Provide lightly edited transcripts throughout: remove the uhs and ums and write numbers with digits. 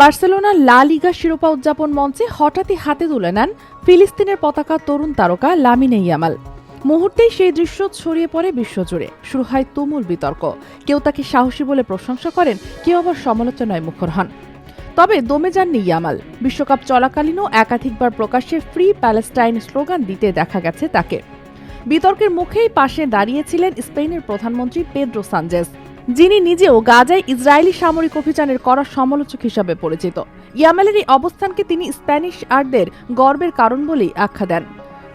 বার্সেলোনার লা লিগা শিরোপা উদযাপন মঞ্চে হঠাৎই হাতে তুলে নেন ফিলিস্তিনের পতাকা তরুণ তারকা লামিনে ইয়ামাল। মুহূর্তেই সেই দৃশ্য ছড়িয়ে পড়ে বিশ্বজুড়ে। শুরু হয় তুমুল বিতর্ক। কেউ তাকে সাহসী বলে প্রশংসা করেন, কেউ আবার সমালোচনায় মুখর হন। তবে দমে যাননি ইয়ামাল। বিশ্বকাপ চলাকালীনও একাধিকবার প্রকাশ্যে ফ্রি প্যালেস্টাইন স্লোগান দিতে দেখা গেছে তাকে। বিতর্কের মুখেই পাশে দাঁড়িয়েছিলেন স্পেনের প্রধানমন্ত্রী পেদ্রো সানচেজ, যিনি নিজেও গাজায় ইসরায়েলি সামরিক অভিযানের কড়া সমালোচক হিসাবে পরিচিত। ইয়ামালের এই অবস্থানকে তিনি স্প্যানিশ আর্টদের গর্বের কারণ বলেই আখ্যা দেন।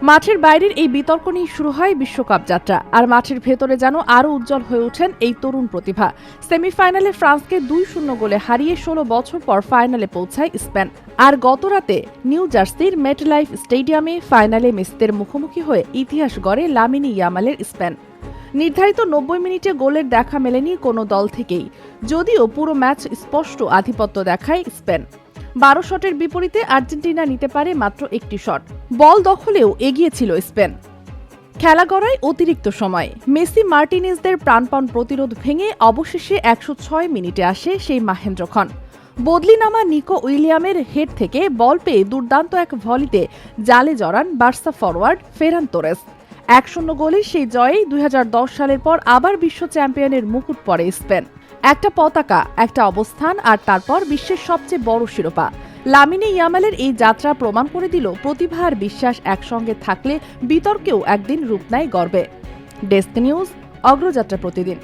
মাঠের বাইরের এই বিতর্ক নিয়ে শুরু হয় বিশ্বকাপ যাত্রা, আর মাঠের ভেতরে যেন আরও উজ্জ্বল হয়ে ওঠেন এই তরুণ প্রতিভা। সেমিফাইনালে ফ্রান্সকে 2-0 গোলে হারিয়ে 16 বছর পর ফাইনালে পৌঁছায় স্পেন। আর গতরাতে নিউ জার্সির মেটলাইফ স্টেডিয়ামে ফাইনালে মেসিদের মুখোমুখি হয়ে ইতিহাস গড়ে লামিনে ইয়ামালের স্পেন। নির্ধারিত 90 মিনিটে গোলের দেখা মেলেনি কোনো দল থেকেই, যদিও পুরো ম্যাচ স্পষ্ট আধিপত্য দেখায় স্পেন। 12 শটের বিপরীতে আর্জেন্টিনা নিতে পারে মাত্র একটি শট। বল দখলেও এগিয়ে ছিল স্পেন। খেলা গড়ায় অতিরিক্ত সময়। মেসি মার্টিনেজদের প্রাণপণ প্রতিরোধ ভেঙে অবশেষে 106 মিনিটে আসে সেই মাহেন্দ্রক্ষণ। বদলি নামা নিকো উইলিয়ামের হেড থেকে বল পেয়ে দুর্দান্ত এক ভলিতে জালে জড়ান বার্সা ফরওয়ার্ড ফেরান তোরেস। 1-0 গোলের সেই জয়েই 2010 সালের পর আবার বিশ্ব চ্যাম্পিয়নের মুকুট পড়ে স্পেন। একটা পতাকা, একটা অবস্থান, আর তারপর বিশ্বের সবচেয়ে বড় শিরোপা। লামিনে ইয়ামালের এই যাত্রা প্রমাণ করে দিল, প্রতিভা আর বিশ্বাস একসঙ্গে থাকলে বিতর্কেও একদিন রূপ নেয় গর্বে। ডেস্ক নিউজ, অগ্রযাত্রা প্রতিদিন।